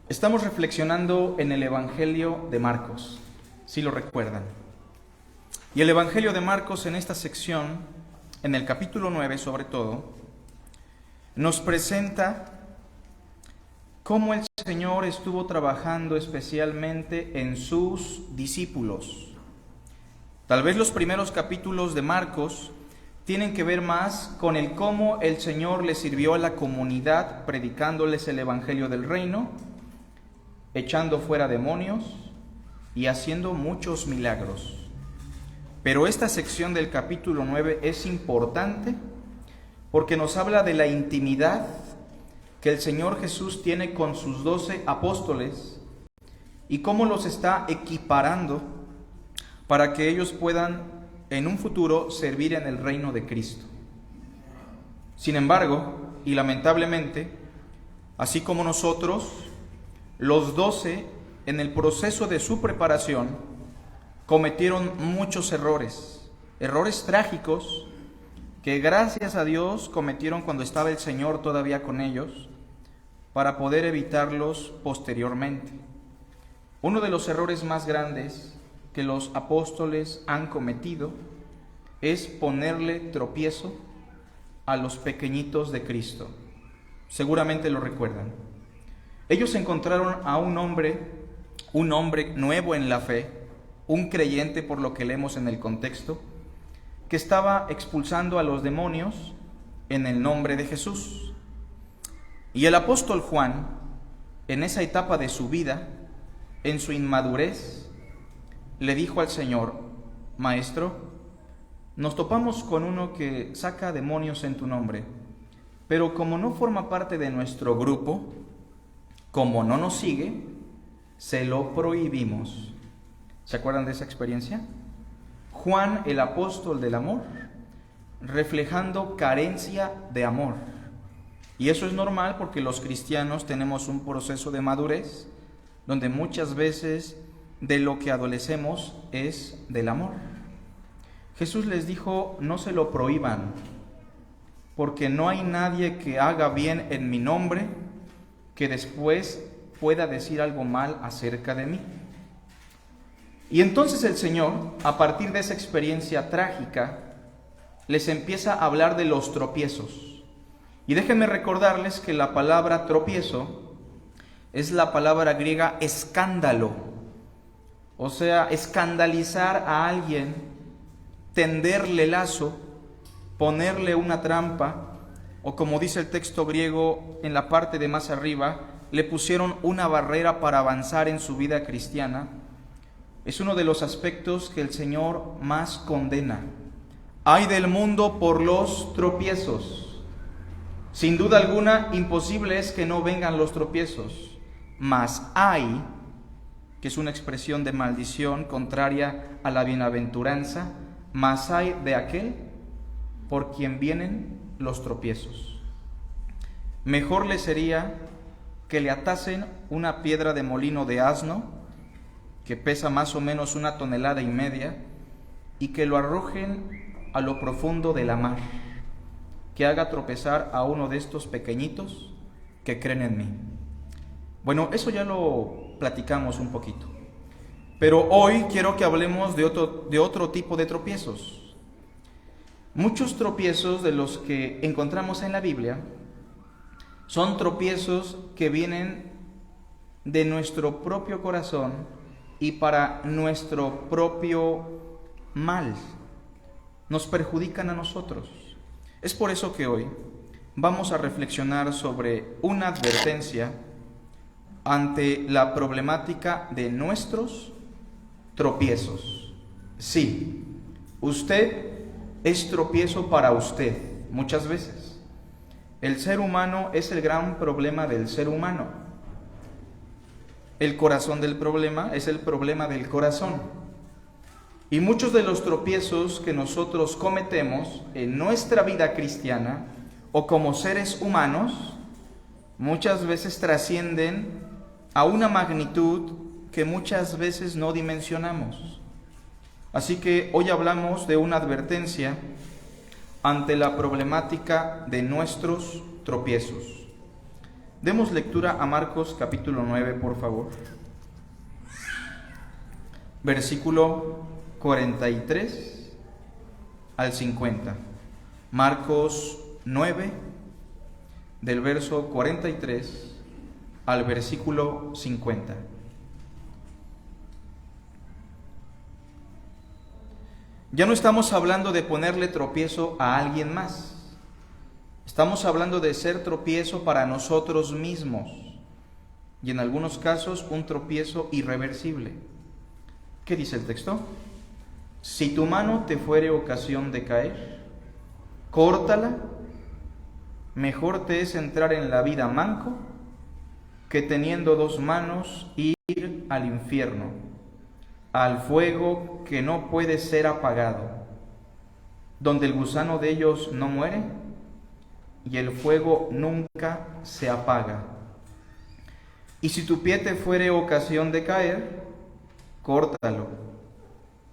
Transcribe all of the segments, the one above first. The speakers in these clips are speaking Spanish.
Estamos reflexionando en el Evangelio de Marcos, si lo recuerdan. Y el Evangelio de Marcos en esta sección, en el capítulo 9 sobre todo, nos presenta cómo el Señor estuvo trabajando especialmente en sus discípulos. Tal vez los primeros capítulos de Marcos tienen que ver más con el cómo el Señor le sirvió a la comunidad predicándoles el Evangelio del Reino, echando fuera demonios y haciendo muchos milagros. Pero esta sección del capítulo 9 es importante porque nos habla de la intimidad que el Señor Jesús tiene con sus 12 apóstoles y cómo los está equiparando para que ellos puedan en un futuro servir en el reino de Cristo. Sin embargo, y lamentablemente, así como nosotros, los 12, en el proceso de su preparación, cometieron muchos errores trágicos que gracias a Dios cometieron cuando estaba el Señor todavía con ellos, para poder evitarlos posteriormente. Uno de los errores más grandes que los apóstoles han cometido es ponerle tropiezo a los pequeñitos de Cristo. Seguramente lo recuerdan. Ellos encontraron a un hombre nuevo en la fe, un creyente por lo que leemos en el contexto, que estaba expulsando a los demonios en el nombre de Jesús. Y el apóstol Juan, en esa etapa de su vida, en su inmadurez, le dijo al Señor: Maestro, nos topamos con uno que saca demonios en tu nombre, pero como no forma parte de nuestro grupo, como no nos sigue, se lo prohibimos. ¿Se acuerdan de esa experiencia? Juan, el apóstol del amor, reflejando carencia de amor. Y eso es normal porque los cristianos tenemos un proceso de madurez donde muchas veces de lo que adolecemos es del amor. Jesús les dijo: no se lo prohíban, porque no hay nadie que haga bien en mi nombre que después pueda decir algo mal acerca de mí. Y entonces el Señor, a partir de esa experiencia trágica, les empieza a hablar de los tropiezos. Y déjenme recordarles que la palabra tropiezo es la palabra griega escándalo. O sea, escandalizar a alguien, tenderle lazo, ponerle una trampa, o como dice el texto griego en la parte de más arriba, le pusieron una barrera para avanzar en su vida cristiana. Es uno de los aspectos que el Señor más condena. Ay del mundo por los tropiezos. Sin duda alguna, imposible es que no vengan los tropiezos, mas ay, que es una expresión de maldición contraria a la bienaventuranza, mas ay de aquel por quien vienen los tropiezos. Mejor le sería que le atasen una piedra de molino de asno, que pesa más o menos 1,5 toneladas, y que lo arrojen a lo profundo de la mar, que haga tropezar a uno de estos pequeñitos que creen en mí. Bueno, eso ya lo platicamos un poquito, pero hoy quiero que hablemos de otro tipo de tropiezos. Muchos tropiezos de los que encontramos en la Biblia son tropiezos que vienen de nuestro propio corazón y para nuestro propio mal. Nos perjudican a nosotros. Es por eso que hoy vamos a reflexionar sobre una advertencia ante la problemática de nuestros tropiezos. Sí, usted es tropiezo para usted muchas veces. El ser humano es el gran problema del ser humano. El corazón del problema es el problema del corazón. Y muchos de los tropiezos que nosotros cometemos en nuestra vida cristiana o como seres humanos, muchas veces trascienden a una magnitud que muchas veces no dimensionamos. Así que hoy hablamos de una advertencia ante la problemática de nuestros tropiezos. Demos lectura a Marcos capítulo 9, por favor. Versículo 43 al 50. Marcos 9, del verso 43 al versículo 50. Ya no estamos hablando de ponerle tropiezo a alguien más. Estamos hablando de ser tropiezo para nosotros mismos y en algunos casos un tropiezo irreversible. ¿Qué dice el texto? Si tu mano te fuere ocasión de caer, córtala. Mejor te es entrar en la vida manco que teniendo dos manos ir al infierno, al fuego que no puede ser apagado, donde el gusano de ellos no muere y el fuego nunca se apaga. Y si tu pie te fuere ocasión de caer, córtalo.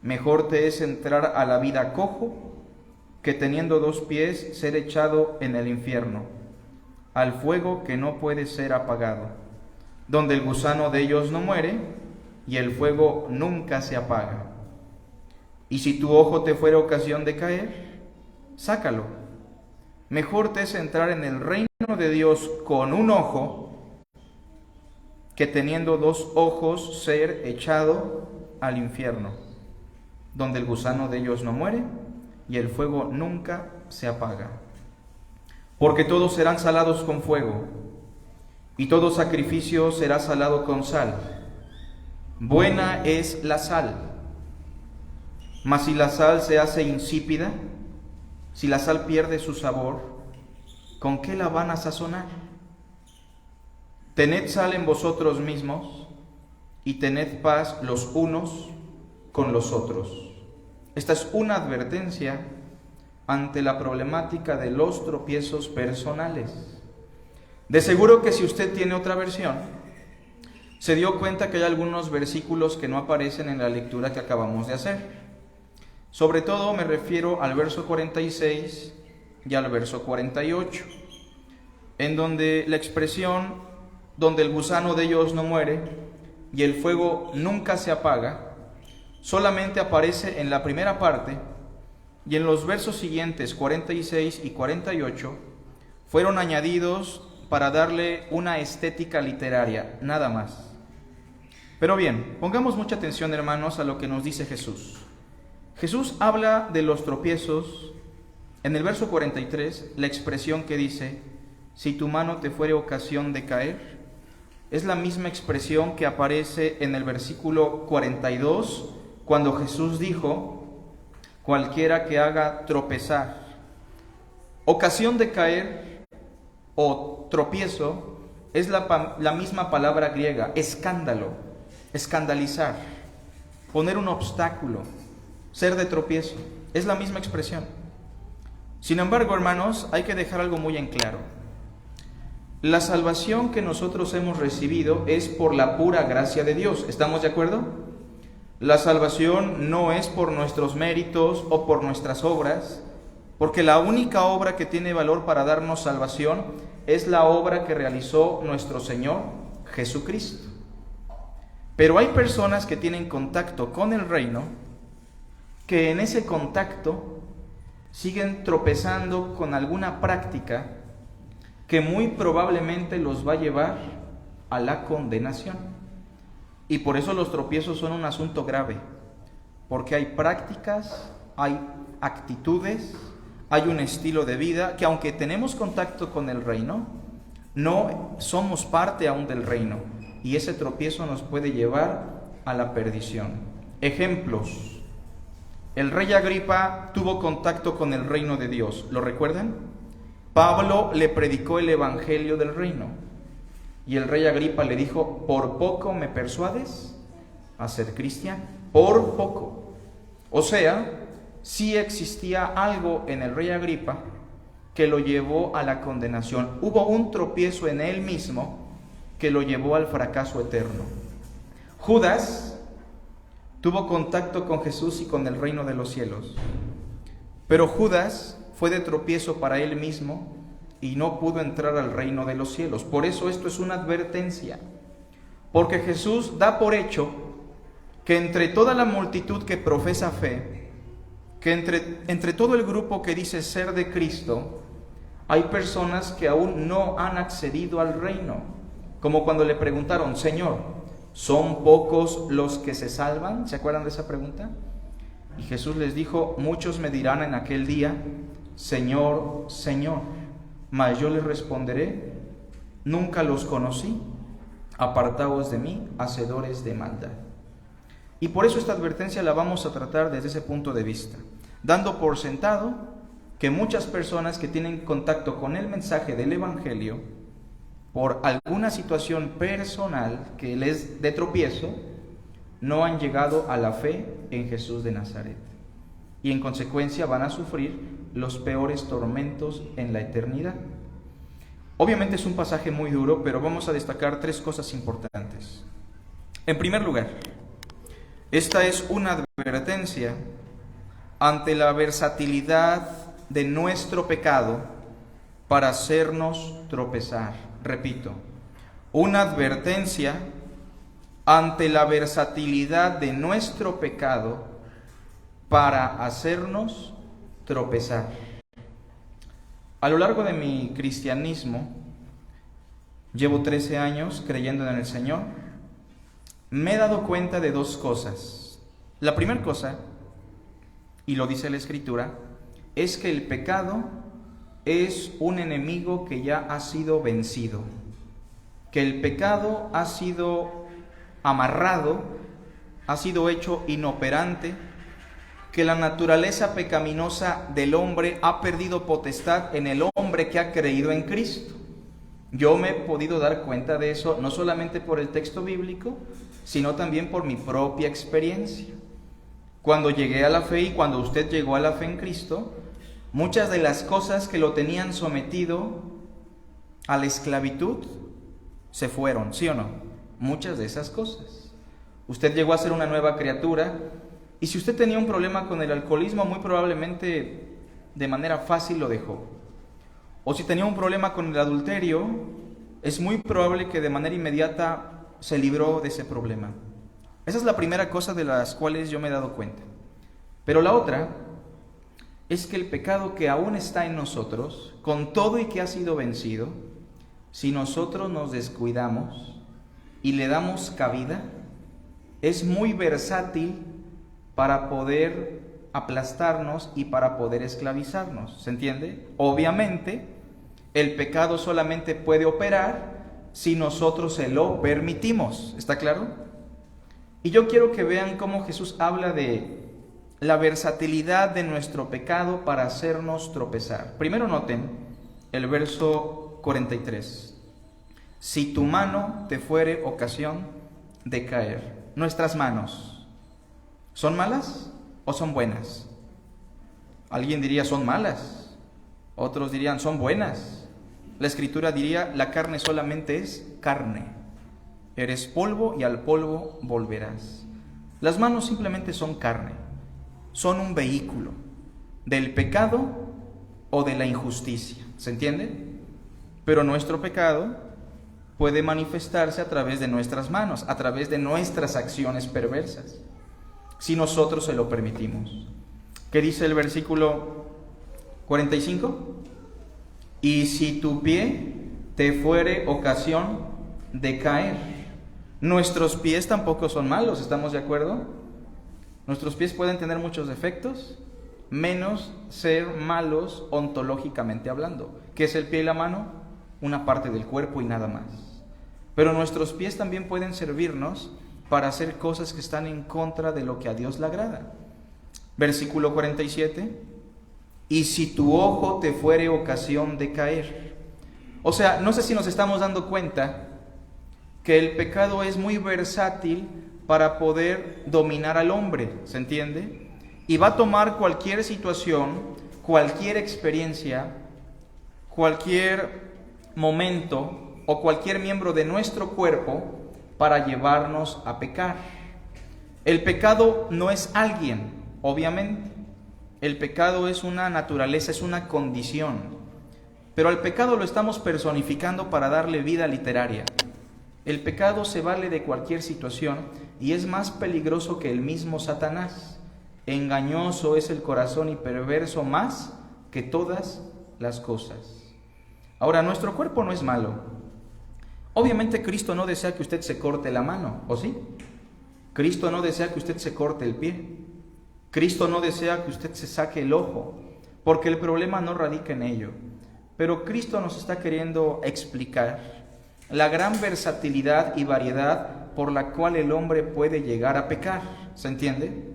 Mejor te es entrar a la vida cojo que teniendo dos pies ser echado en el infierno, al fuego que no puede ser apagado, donde el gusano de ellos no muere y el fuego nunca se apaga. Y si tu ojo te fuera ocasión de caer, sácalo. Mejor te es entrar en el reino de Dios con un ojo que teniendo dos ojos ser echado al infierno, donde el gusano de ellos no muere y el fuego nunca se apaga. Porque todos serán salados con fuego, y todo sacrificio será salado con sal. Buena es la sal, mas si la sal se hace insípida, si la sal pierde su sabor, ¿con qué la van a sazonar? Tened sal en vosotros mismos y tened paz los unos con los otros. Esta es una advertencia ante la problemática de los tropiezos personales. De seguro que si usted tiene otra versión, se dio cuenta que hay algunos versículos que no aparecen en la lectura que acabamos de hacer. Sobre todo me refiero al verso 46 y al verso 48, en donde la expresión donde el gusano de ellos no muere y el fuego nunca se apaga, solamente aparece en la primera parte, y en los versos siguientes, 46 y 48, fueron añadidos para darle una estética literaria, nada más. Pero bien, pongamos mucha atención, hermanos, a lo que nos dice Jesús. Jesús habla de los tropiezos. En el verso 43, la expresión que dice, si tu mano te fuere ocasión de caer, es la misma expresión que aparece en el versículo 42, cuando Jesús dijo, cualquiera que haga tropezar. Ocasión de caer o tropiezo es la misma palabra griega, escándalo, escandalizar, poner un obstáculo, ser de tropiezo, es la misma expresión. Sin embargo, hermanos, hay que dejar algo muy en claro. La salvación que nosotros hemos recibido es por la pura gracia de Dios. ¿Estamos de acuerdo? La salvación no es por nuestros méritos o por nuestras obras, porque la única obra que tiene valor para darnos salvación es la obra que realizó nuestro Señor Jesucristo. Pero hay personas que tienen contacto con el reino, que en ese contacto siguen tropezando con alguna práctica que muy probablemente los va a llevar a la condenación. Y por eso los tropiezos son un asunto grave, porque hay prácticas, hay actitudes, hay un estilo de vida que aunque tenemos contacto con el reino, no somos parte aún del reino, y ese tropiezo nos puede llevar a la perdición. Ejemplos. El rey Agripa tuvo contacto con el reino de Dios, ¿lo recuerdan? Pablo le predicó el evangelio del reino y el rey Agripa le dijo, ¿por poco me persuades a ser cristiano? Por poco. O sea, sí existía algo en el rey Agripa que lo llevó a la condenación. Hubo un tropiezo en él mismo que lo llevó al fracaso eterno. Judas tuvo contacto con Jesús y con el reino de los cielos, pero Judas fue de tropiezo para él mismo y no pudo entrar al reino de los cielos. Por eso esto es una advertencia, porque Jesús da por hecho que entre toda la multitud que profesa fe, que entre todo el grupo que dice ser de Cristo, hay personas que aún no han accedido al reino. Como cuando le preguntaron: Señor, ¿son pocos los que se salvan? ¿Se acuerdan de esa pregunta? Y Jesús les dijo: muchos me dirán en aquel día: Señor, Señor. Mas yo les responderé: nunca los conocí. Apartaos de mí, hacedores de maldad. Y por eso esta advertencia la vamos a tratar desde ese punto de vista, dando por sentado que muchas personas que tienen contacto con el mensaje del Evangelio, por alguna situación personal que les dé tropiezo, no han llegado a la fe en Jesús de Nazaret. Y en consecuencia van a sufrir los peores tormentos en la eternidad. Obviamente es un pasaje muy duro, pero vamos a destacar 3 cosas importantes. En primer lugar, esta es una advertencia ante la versatilidad de nuestro pecado para hacernos tropezar. Repito, una advertencia ante la versatilidad de nuestro pecado para hacernos tropezar. A lo largo de mi cristianismo, llevo 13 años creyendo en el Señor, me he dado cuenta de 2 cosas. La primera cosa, y lo dice la Escritura, es que el pecado es un enemigo que ya ha sido vencido, que el pecado ha sido amarrado, ha sido hecho inoperante, que la naturaleza pecaminosa del hombre ha perdido potestad en el hombre que ha creído en Cristo. Yo me he podido dar cuenta de eso no solamente por el texto bíblico, sino también por mi propia experiencia. Cuando llegué a la fe y cuando usted llegó a la fe en Cristo, muchas de las cosas que lo tenían sometido a la esclavitud se fueron, ¿sí o no? Muchas de esas cosas. Usted llegó a ser una nueva criatura, y si usted tenía un problema con el alcoholismo, muy probablemente de manera fácil lo dejó. O si tenía un problema con el adulterio, es muy probable que de manera inmediata se libró de ese problema. Esa es la primera cosa de las cuales yo me he dado cuenta. Pero la otra es que el pecado que aún está en nosotros, con todo y que ha sido vencido, si nosotros nos descuidamos y le damos cabida, es muy versátil para poder aplastarnos y para poder esclavizarnos. ¿Se entiende? Obviamente, el pecado solamente puede operar si nosotros se lo permitimos. ¿Está claro? Y yo quiero que vean cómo Jesús habla de la versatilidad de nuestro pecado para hacernos tropezar. Primero noten el verso 43. Si tu mano te fuere ocasión de caer. Nuestras manos, ¿son malas o son buenas? Alguien diría son malas, otros dirían son buenas. La Escritura diría la carne solamente es carne. Eres polvo y al polvo volverás. Las manos simplemente son carne, son un vehículo del pecado o de la injusticia. ¿Se entiende? Pero nuestro pecado puede manifestarse a través de nuestras manos, a través de nuestras acciones perversas, si nosotros se lo permitimos. ¿Qué dice el versículo 45? Y si tu pie te fuere ocasión de caer. Nuestros pies tampoco son malos, ¿estamos de acuerdo? Nuestros pies pueden tener muchos defectos, menos ser malos ontológicamente hablando. ¿Qué es el pie y la mano? Una parte del cuerpo y nada más. Pero nuestros pies también pueden servirnos para hacer cosas que están en contra de lo que a Dios le agrada. Versículo 47. Y si tu ojo te fuere ocasión de caer. O sea, no sé si nos estamos dando cuenta que el pecado es muy versátil para poder dominar al hombre, ¿se entiende? Y va a tomar cualquier situación, cualquier experiencia, cualquier momento o cualquier miembro de nuestro cuerpo para llevarnos a pecar. El pecado no es alguien, obviamente. El pecado es una naturaleza, es una condición. Pero al pecado lo estamos personificando para darle vida literaria. El pecado se vale de cualquier situación y es más peligroso que el mismo Satanás. Engañoso es el corazón y perverso más que todas las cosas. Ahora, nuestro cuerpo no es malo. Obviamente Cristo no desea que usted se corte la mano, ¿o sí? Cristo no desea que usted se corte el pie. Cristo no desea que usted se saque el ojo, porque el problema no radica en ello. Pero Cristo nos está queriendo explicar la gran versatilidad y variedad por la cual el hombre puede llegar a pecar. ¿Se entiende?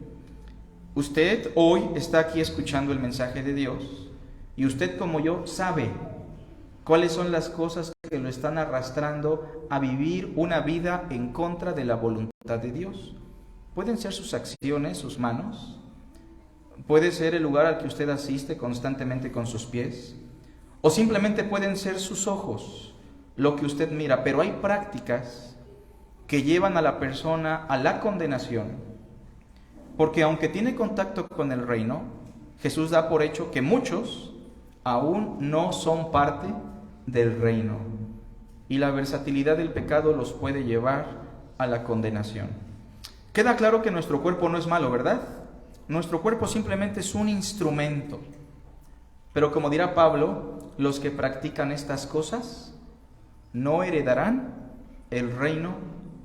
Usted hoy está aquí escuchando el mensaje de Dios y usted, como yo, sabe cuáles son las cosas que lo están arrastrando a vivir una vida en contra de la voluntad de Dios. Pueden ser sus acciones, sus manos, puede ser el lugar al que usted asiste constantemente con sus pies, o simplemente pueden ser sus ojos, lo que usted mira. Pero hay prácticas que llevan a la persona a la condenación, porque aunque tiene contacto con el reino, Jesús da por hecho que muchos aún no son parte del reino, y la versatilidad del pecado los puede llevar a la condenación. Queda claro que nuestro cuerpo no es malo, ¿verdad? Nuestro cuerpo simplemente es un instrumento. Pero como dirá Pablo, los que practican estas cosas no heredarán el reino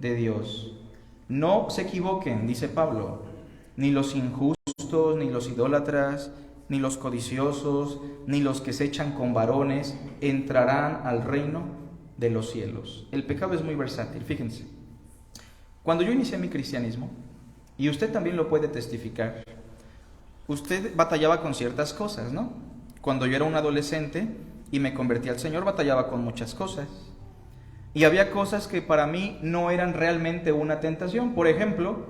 de Dios. No se equivoquen, dice Pablo, ni los injustos, ni los idólatras, ni los codiciosos, ni los que se echan con varones entrarán al reino de los cielos. El pecado es muy versátil, fíjense. Cuando yo inicié mi cristianismo, y usted también lo puede testificar, usted batallaba con ciertas cosas, ¿no? Cuando yo era un adolescente y me convertí al Señor, batallaba con muchas cosas. Y había cosas que para mí no eran realmente una tentación. Por ejemplo,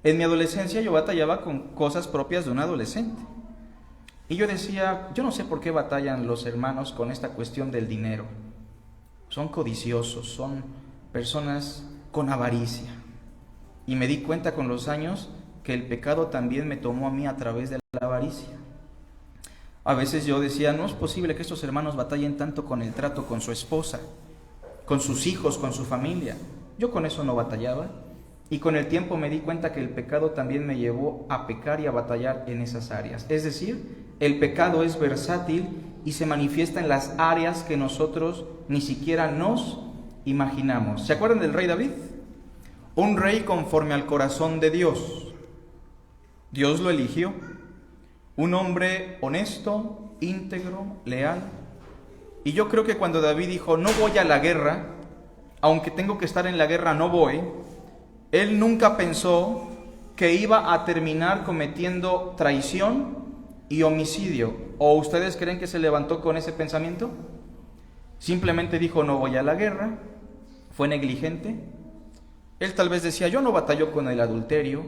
en mi adolescencia yo batallaba con cosas propias de un adolescente. Y yo decía, yo no sé por qué batallan los hermanos con esta cuestión del dinero. Son codiciosos, son personas con avaricia. Y me di cuenta con los años que el pecado también me tomó a mí a través de la avaricia. A veces yo decía, no es posible que estos hermanos batallen tanto con el trato con su esposa, con sus hijos, con su familia. Yo con eso no batallaba. Y con el tiempo me di cuenta que el pecado también me llevó a pecar y a batallar en esas áreas. Es decir, el pecado es versátil y se manifiesta en las áreas que nosotros ni siquiera nos imaginamos. ¿Se acuerdan del rey David? Un rey conforme al corazón de Dios. Dios lo eligió. Un hombre honesto, íntegro, leal. Y yo creo que cuando David dijo, no voy a la guerra, aunque tengo que estar en la guerra, no voy, él nunca pensó que iba a terminar cometiendo traición y homicidio. ¿O ustedes creen que se levantó con ese pensamiento? Simplemente dijo, no voy a la guerra. Fue negligente. Él tal vez decía, yo no batallo con el adulterio,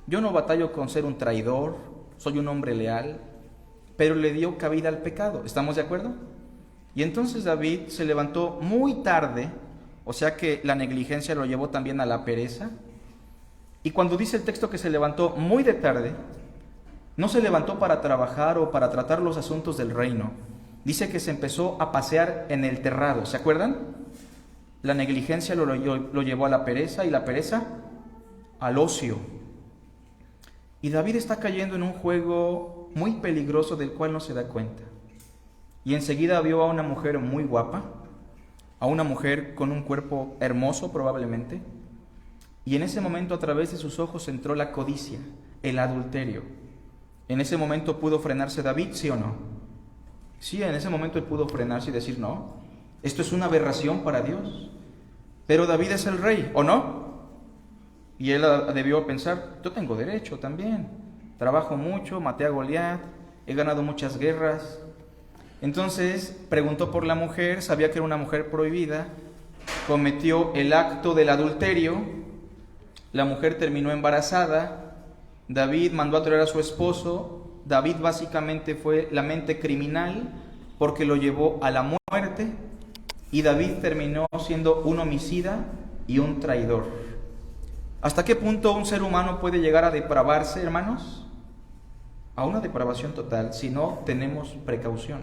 yo no batallo con ser un traidor, soy un hombre leal, pero le dio cabida al pecado. ¿Estamos de acuerdo? Y entonces David se levantó muy tarde, o sea que la negligencia lo llevó también a la pereza. Y cuando dice el texto que se levantó muy de tarde, no se levantó para trabajar o para tratar los asuntos del reino. Dice que se empezó a pasear en el terrado, ¿se acuerdan? La negligencia lo llevó a la pereza y la pereza al ocio. Y David está cayendo en un juego muy peligroso del cual no se da cuenta. Y enseguida vio a una mujer muy guapa, a una mujer con un cuerpo hermoso probablemente, y en ese momento a través de sus ojos entró la codicia, el adulterio. En ese momento pudo frenarse David, ¿sí o no? Sí, en ese momento él pudo frenarse y decir, no, esto es una aberración para Dios. Pero David es el rey, ¿o no? Y él debió pensar, yo tengo derecho también, trabajo mucho, maté a Goliat, he ganado muchas guerras. Entonces preguntó por la mujer, sabía que era una mujer prohibida, cometió el acto del adulterio, la mujer terminó embarazada, David mandó a traer a su esposo, David básicamente fue la mente criminal porque lo llevó a la muerte y David terminó siendo un homicida y un traidor. ¿Hasta qué punto un ser humano puede llegar a depravarse, hermanos? A una depravación total si no tenemos precaución.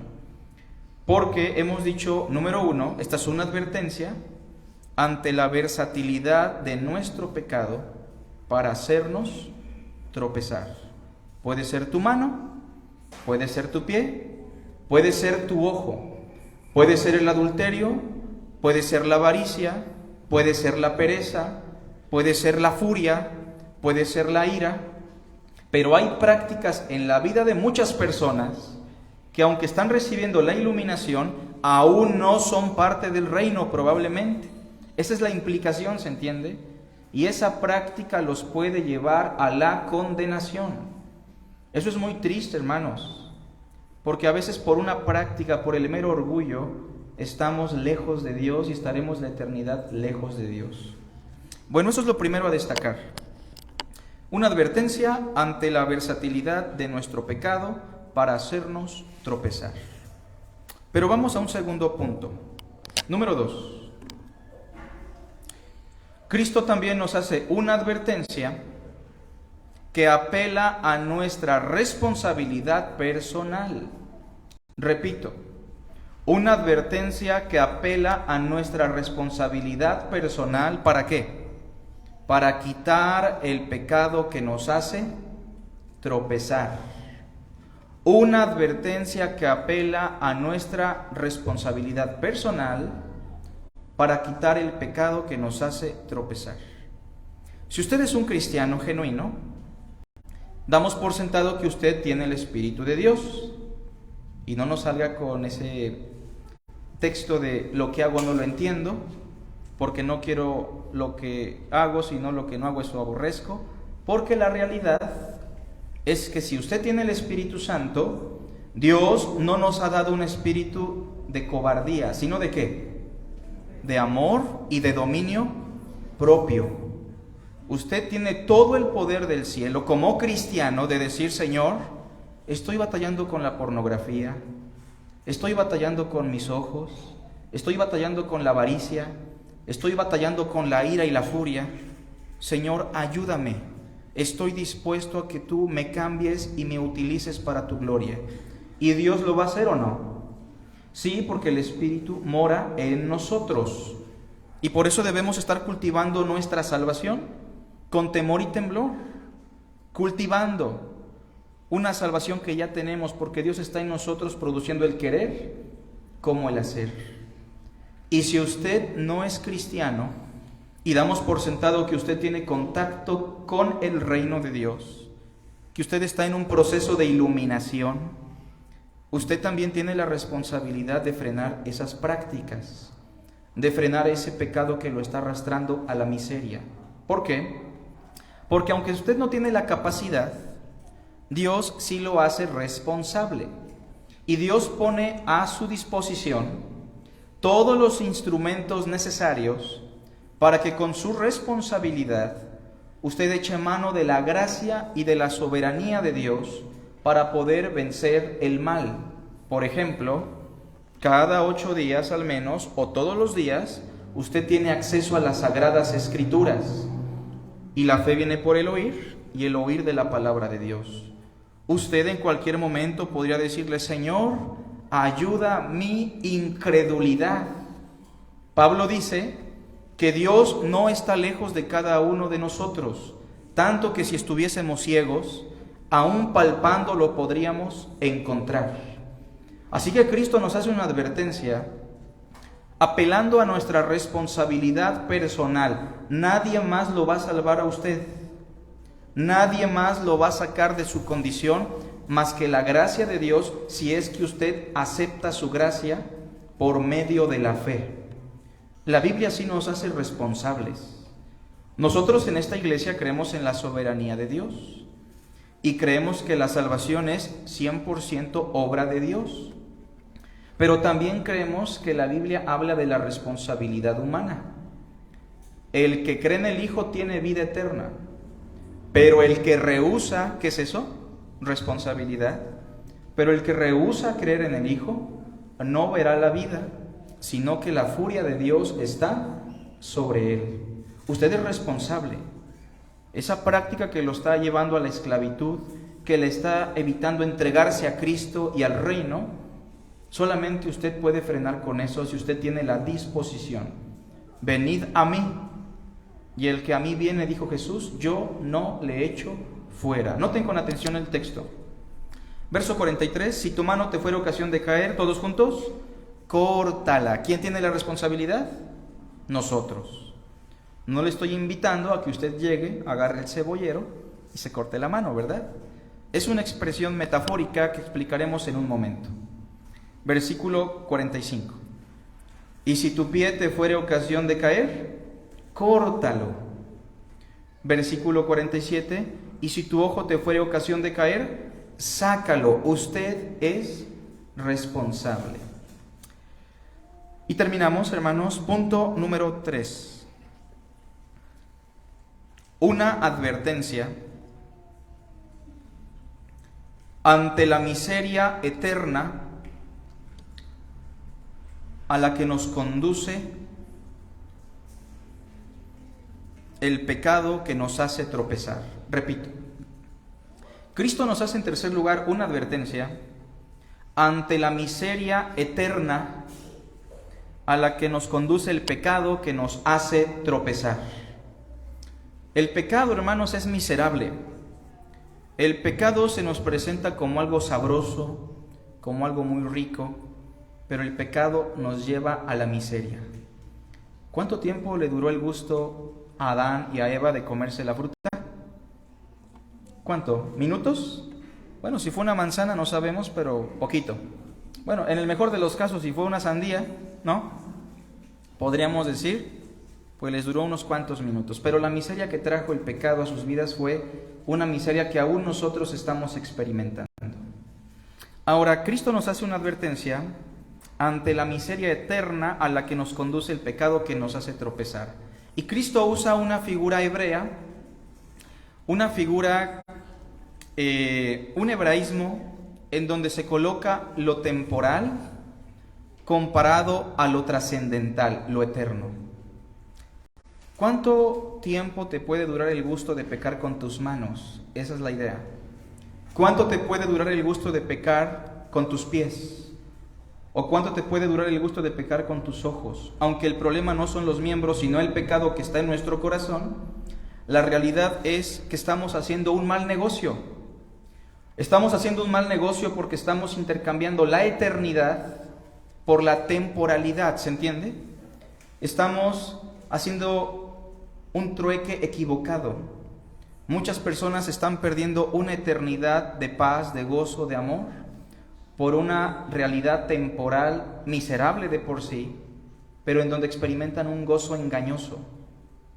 Porque hemos dicho, número 1, esta es una advertencia ante la versatilidad de nuestro pecado para hacernos tropezar. Puede ser tu mano, puede ser tu pie, puede ser tu ojo, puede ser el adulterio, puede ser la avaricia, puede ser la pereza, puede ser la furia, puede ser la ira. Pero hay prácticas en la vida de muchas personas que, aunque están recibiendo la iluminación, aún no son parte del reino probablemente. Esa es la implicación, ¿se entiende? Y esa práctica los puede llevar a la condenación. Eso es muy triste, hermanos, porque a veces por una práctica, por el mero orgullo, estamos lejos de Dios y estaremos la eternidad lejos de Dios. Bueno, eso es lo primero a destacar. Una advertencia ante la versatilidad de nuestro pecado para hacernos tropezar. Pero vamos a un segundo punto. Número 2. Cristo también nos hace una advertencia que apela a nuestra responsabilidad personal. Repito, una advertencia que apela a nuestra responsabilidad personal. ¿Para qué? Para quitar el pecado que nos hace tropezar. Una advertencia que apela a nuestra responsabilidad personal para quitar el pecado que nos hace tropezar. Si usted es un cristiano genuino, damos por sentado que usted tiene el Espíritu de Dios. Y no nos salga con ese texto de lo que hago no lo entiendo, porque no quiero lo que hago, sino lo que no hago, eso aborrezco. Porque la realidad es que si usted tiene el Espíritu Santo, Dios no nos ha dado un espíritu de cobardía, sino ¿de qué? De amor y de dominio propio. Usted tiene todo el poder del cielo como cristiano de decir: Señor, estoy batallando con la pornografía, estoy batallando con mis ojos, estoy batallando con la avaricia, estoy batallando con la ira y la furia. Señor, ayúdame. Estoy dispuesto a que tú me cambies y me utilices para tu gloria. ¿Y Dios lo va a hacer o no? Sí, porque el Espíritu mora en nosotros. Y por eso debemos estar cultivando nuestra salvación con temor y temblor. Cultivando una salvación que ya tenemos, porque Dios está en nosotros produciendo el querer como el hacer. Y si usted no es cristiano, y damos por sentado que usted tiene contacto con el reino de Dios, que usted está en un proceso de iluminación, usted también tiene la responsabilidad de frenar esas prácticas, de frenar ese pecado que lo está arrastrando a la miseria. ¿Por qué? Porque aunque usted no tiene la capacidad, Dios sí lo hace responsable. Y Dios pone a su disposición todos los instrumentos necesarios para que con su responsabilidad usted eche mano de la gracia y de la soberanía de Dios para poder vencer el mal. Por ejemplo, cada 8 días al menos, o todos los días, usted tiene acceso a las Sagradas Escrituras. Y la fe viene por el oír, y el oír de la palabra de Dios. Usted en cualquier momento podría decirle: Señor, ayuda mi incredulidad. Pablo dice que Dios no está lejos de cada uno de nosotros, tanto que si estuviésemos ciegos, aún palpando lo podríamos encontrar. Así que Cristo nos hace una advertencia, apelando a nuestra responsabilidad personal. Nadie más lo va a salvar a usted, nadie más lo va a sacar de su condición, más que la gracia de Dios, si es que usted acepta su gracia por medio de la fe. La Biblia sí nos hace responsables. Nosotros en esta iglesia creemos en la soberanía de Dios y creemos que la salvación es 100% obra de Dios. Pero también creemos que la Biblia habla de la responsabilidad humana. El que cree en el Hijo tiene vida eterna, pero el que rehúsa, ¿qué es eso? Responsabilidad. Pero el que rehúsa creer en el Hijo no verá la vida, sino que la furia de Dios está sobre él. Usted es responsable. Esa práctica que lo está llevando a la esclavitud, que le está evitando entregarse a Cristo y al reino, Solamente usted puede frenar con eso si usted tiene la disposición. Venid a mí, y el que a mí viene, dijo Jesús, yo no le echo fuera. Noten con atención el texto. Verso 43, si tu mano te fuera ocasión de caer, todos juntos, córtala. ¿Quién tiene la responsabilidad? Nosotros. No le estoy invitando a que usted llegue, agarre el cebollero y se corte la mano, ¿verdad? Es una expresión metafórica que explicaremos en un momento. Versículo 45. Y si tu pie te fuere ocasión de caer, córtalo. Versículo 47. Y si tu ojo te fuere ocasión de caer, sácalo. Usted es responsable. Y terminamos, hermanos, punto número 3. Una advertencia ante la miseria eterna a la que nos conduce el pecado que nos hace tropezar. Repito, Cristo nos hace en tercer lugar una advertencia ante la miseria eterna a la que nos conduce el pecado que nos hace tropezar. El pecado, hermanos, es miserable. El pecado se nos presenta como algo sabroso, como algo muy rico, pero el pecado nos lleva a la miseria. ¿Cuánto tiempo le duró el gusto a Adán y a Eva de comerse la fruta? ¿Cuánto? ¿Minutos? Bueno, si fue una manzana no sabemos, pero poquito. Bueno, en el mejor de los casos, si fue una sandía, ¿no? Podríamos decir, pues les duró unos cuantos minutos. Pero la miseria que trajo el pecado a sus vidas fue una miseria que aún nosotros estamos experimentando. Ahora, Cristo nos hace una advertencia ante la miseria eterna a la que nos conduce el pecado que nos hace tropezar. Y Cristo usa una figura hebrea, una figura, un hebraísmo en donde se coloca lo temporal comparado a lo trascendental, lo eterno. ¿Cuánto tiempo te puede durar el gusto de pecar con tus manos? Esa es la idea. ¿Cuánto te puede durar el gusto de pecar con tus pies? ¿O cuánto te puede durar el gusto de pecar con tus ojos? Aunque el problema no son los miembros, sino el pecado que está en nuestro corazón, la realidad es que estamos haciendo un mal negocio. Estamos haciendo un mal negocio porque estamos intercambiando la eternidad por la temporalidad, ¿se entiende? Estamos haciendo un trueque equivocado. Muchas personas están perdiendo una eternidad de paz, de gozo, de amor, por una realidad temporal miserable de por sí, pero en donde experimentan un gozo engañoso,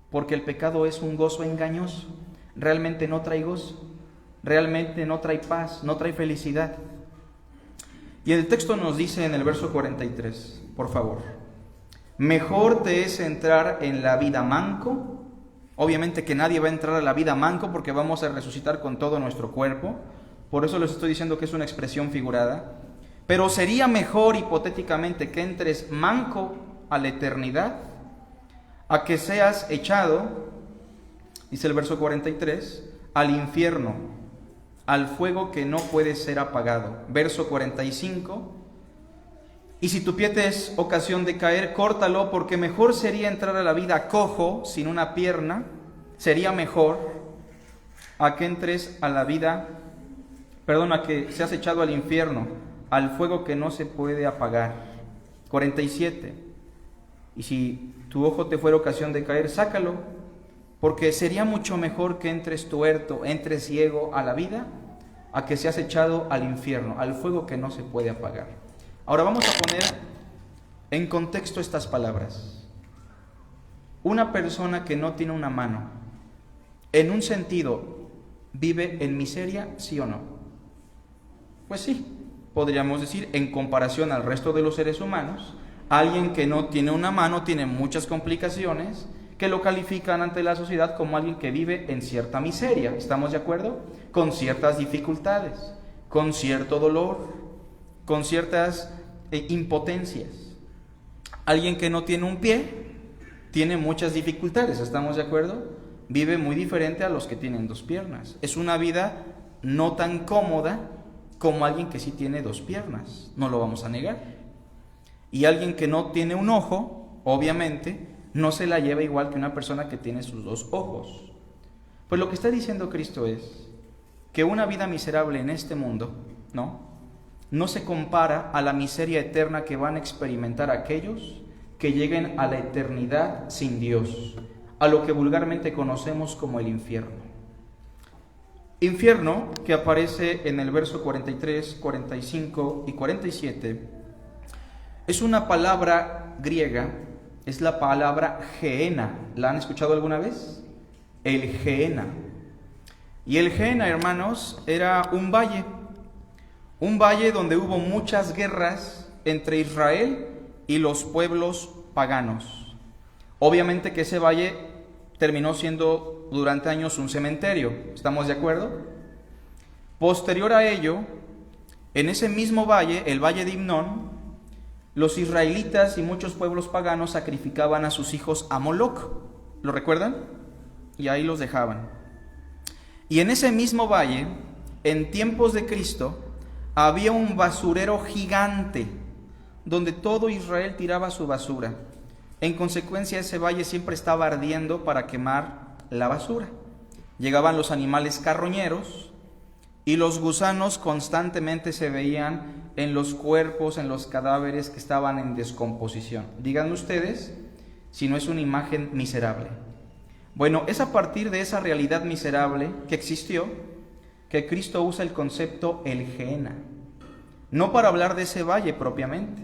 porque el pecado es un gozo engañoso. Realmente no trae gozo, realmente no trae paz, no trae felicidad. Y el texto nos dice en el verso 43, por favor, mejor te es entrar en la vida manco. Obviamente que nadie va a entrar a la vida manco porque vamos a resucitar con todo nuestro cuerpo. Por eso les estoy diciendo que es una expresión figurada. Pero sería mejor, hipotéticamente, que entres manco a la eternidad, a que seas echado, dice el verso 43, al infierno, al fuego que no puede ser apagado. Verso 45, y si tu pie te es ocasión de caer, córtalo, porque mejor sería entrar a la vida cojo, sin una pierna, sería mejor a que entres a la vida, a que seas echado al infierno, al fuego que no se puede apagar. 47. Y si tu ojo te fuera ocasión de caer, sácalo, porque sería mucho mejor que entres tuerto, entres ciego a la vida, a que seas echado al infierno, al fuego que no se puede apagar. Ahora vamos a poner en contexto estas palabras. Una persona que no tiene una mano, en un sentido, ¿vive en miseria, sí o no? Pues sí, podríamos decir, en comparación al resto de los seres humanos, alguien que no tiene una mano tiene muchas complicaciones que lo califican ante la sociedad como alguien que vive en cierta miseria. ¿Estamos de acuerdo? Con ciertas dificultades, con cierto dolor, con ciertas impotencias. Alguien que no tiene un pie tiene muchas dificultades, ¿estamos de acuerdo? Vive muy diferente a los que tienen dos piernas. Es una vida no tan cómoda como alguien que sí tiene 2 piernas, no lo vamos a negar. Y alguien que no tiene un ojo, obviamente, no se la lleva igual que una persona que tiene sus 2 ojos. Pues lo que está diciendo Cristo es que una vida miserable en este mundo, no se compara a la miseria eterna que van a experimentar aquellos que lleguen a la eternidad sin Dios, a lo que vulgarmente conocemos como el infierno. Infierno, que aparece en el verso 43, 45 y 47, es una palabra griega, es la palabra Gehenna. ¿La han escuchado alguna vez? El Gehenna. Y el Gehenna, hermanos, era un valle donde hubo muchas guerras entre Israel y los pueblos paganos. Obviamente que ese valle terminó siendo durante años un cementerio, ¿estamos de acuerdo? Posterior a ello, en ese mismo valle, el valle de Himnón, los israelitas y muchos pueblos paganos sacrificaban a sus hijos a Moloc, ¿lo recuerdan? Y ahí los dejaban. Y en ese mismo valle, en tiempos de Cristo, había un basurero gigante donde todo Israel tiraba su basura. En consecuencia, ese valle siempre estaba ardiendo para quemar la basura. Llegaban los animales carroñeros y los gusanos constantemente se veían en los cuerpos, en los cadáveres que estaban en descomposición. Díganme ustedes si no es una imagen miserable. Bueno, es a partir de esa realidad miserable que existió que Cristo usa el concepto el Gehenna, no para hablar de ese valle propiamente,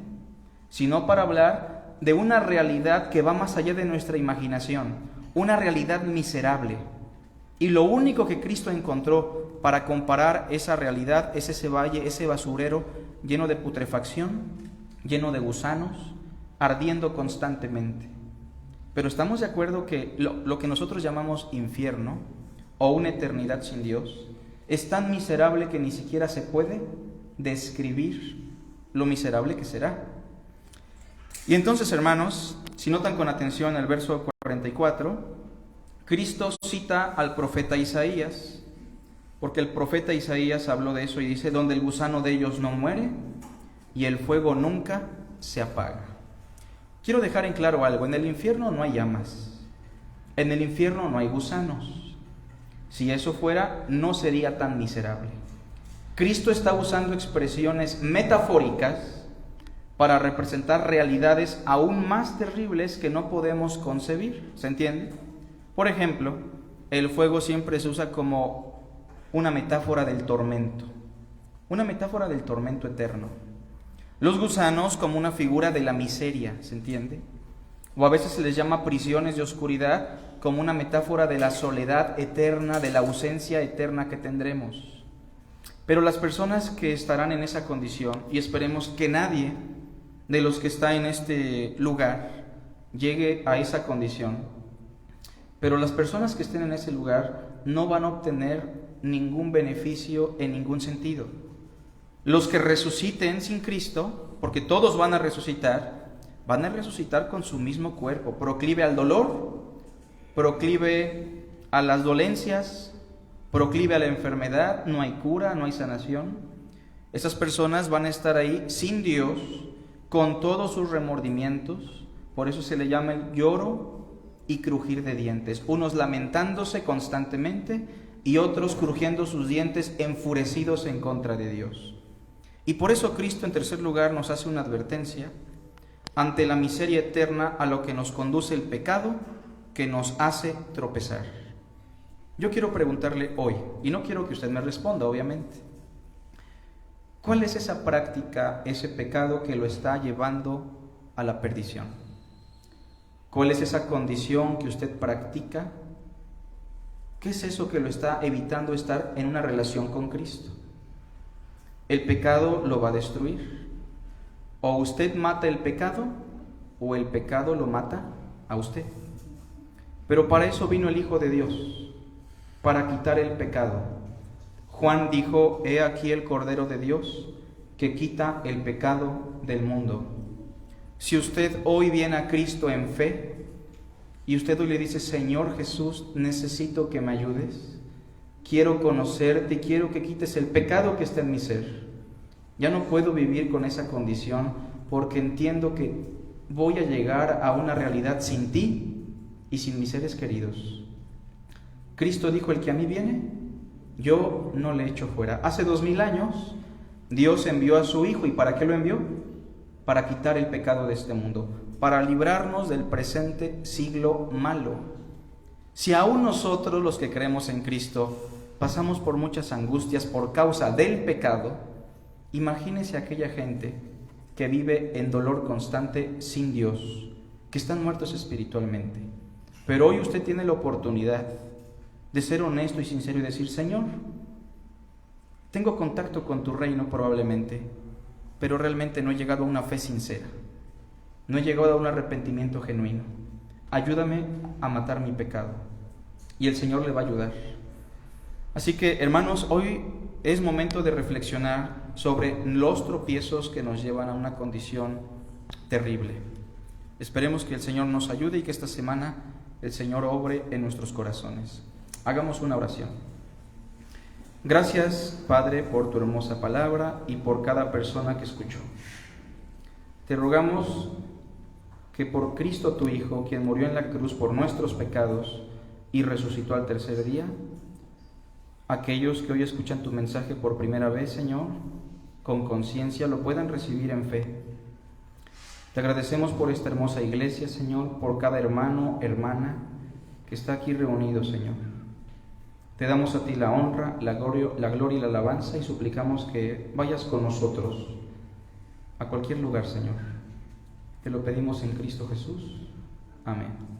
sino para hablar de una realidad que va más allá de nuestra imaginación, una realidad miserable. Y lo único que Cristo encontró para comparar esa realidad es ese valle, ese basurero lleno de putrefacción, lleno de gusanos, ardiendo constantemente. Pero estamos de acuerdo que lo que nosotros llamamos infierno o una eternidad sin Dios es tan miserable que ni siquiera se puede describir lo miserable que será. Y entonces, hermanos, si notan con atención el verso 44, Cristo cita al profeta Isaías, porque el profeta Isaías habló de eso y dice: donde el gusano de ellos no muere y el fuego nunca se apaga. Quiero dejar en claro algo: en el infierno no hay llamas, en el infierno no hay gusanos. Si eso fuera, no sería tan miserable. Cristo está usando expresiones metafóricas para representar realidades aún más terribles que no podemos concebir. ¿Se entiende? Por ejemplo, el fuego siempre se usa como una metáfora del tormento eterno. Los gusanos como una figura de la miseria, ¿se entiende? O a veces se les llama prisiones de oscuridad como una metáfora de la soledad eterna, de la ausencia eterna que tendremos. Pero las personas que estarán en esa condición, y esperemos que nadie de los que está en este lugar llegue a esa condición, pero las personas que estén en ese lugar no van a obtener ningún beneficio en ningún sentido. Los que resuciten sin Cristo, porque todos van a resucitar con su mismo cuerpo, proclive al dolor, proclive a las dolencias, proclive a la enfermedad. No hay cura, no hay sanación. Esas personas van a estar ahí sin Dios, con todos sus remordimientos. Por eso se le llama el lloro y crujir de dientes, unos lamentándose constantemente y otros crujiendo sus dientes, enfurecidos en contra de Dios. Y por eso Cristo, en tercer lugar, nos hace una advertencia ante la miseria eterna a lo que nos conduce el pecado, que nos hace tropezar. Yo quiero preguntarle hoy, y no quiero que usted me responda, obviamente, ¿cuál es esa práctica, ese pecado que lo está llevando a la perdición? ¿Cuál es esa condición que usted practica? ¿Qué es eso que lo está evitando estar en una relación con Cristo? El pecado lo va a destruir. O usted mata el pecado, o el pecado lo mata a usted. Pero para eso vino el Hijo de Dios, para quitar el pecado. Juan dijo: he aquí el Cordero de Dios que quita el pecado del mundo. Si usted hoy viene a Cristo en fe y usted hoy le dice: Señor Jesús, necesito que me ayudes, quiero conocerte y quiero que quites el pecado que está en mi ser, Ya no puedo vivir con esa condición porque entiendo que voy a llegar a una realidad sin ti y sin mis seres queridos. Cristo dijo: el que a mí viene, yo no le echo fuera. Hace 2000 años Dios envió a su Hijo. ¿Y para qué lo envió? Para quitar el pecado de este mundo, para librarnos del presente siglo malo. Si aún nosotros, los que creemos en Cristo, pasamos por muchas angustias por causa del pecado, imagínese aquella gente que vive en dolor constante sin Dios, que están muertos espiritualmente. Pero hoy usted tiene la oportunidad de ser honesto y sincero y decir: Señor, tengo contacto con tu reino probablemente, pero realmente no he llegado a una fe sincera, no he llegado a un arrepentimiento genuino. Ayúdame a matar mi pecado. Y el Señor le va a ayudar. Así que, hermanos, hoy es momento de reflexionar sobre los tropiezos que nos llevan a una condición terrible. Esperemos que el Señor nos ayude y que esta semana el Señor obre en nuestros corazones. Hagamos una oración. Gracias, Padre, por tu hermosa palabra y por cada persona que escuchó. Te rogamos que por Cristo tu Hijo, quien murió en la cruz por nuestros pecados y resucitó al tercer día, aquellos que hoy escuchan tu mensaje por primera vez, Señor, con conciencia lo puedan recibir en fe. Te agradecemos por esta hermosa iglesia, Señor, por cada hermano, hermana que está aquí reunido, Señor. Te damos a ti la honra, la gloria y la alabanza y suplicamos que vayas con nosotros a cualquier lugar, Señor. Te lo pedimos en Cristo Jesús. Amén.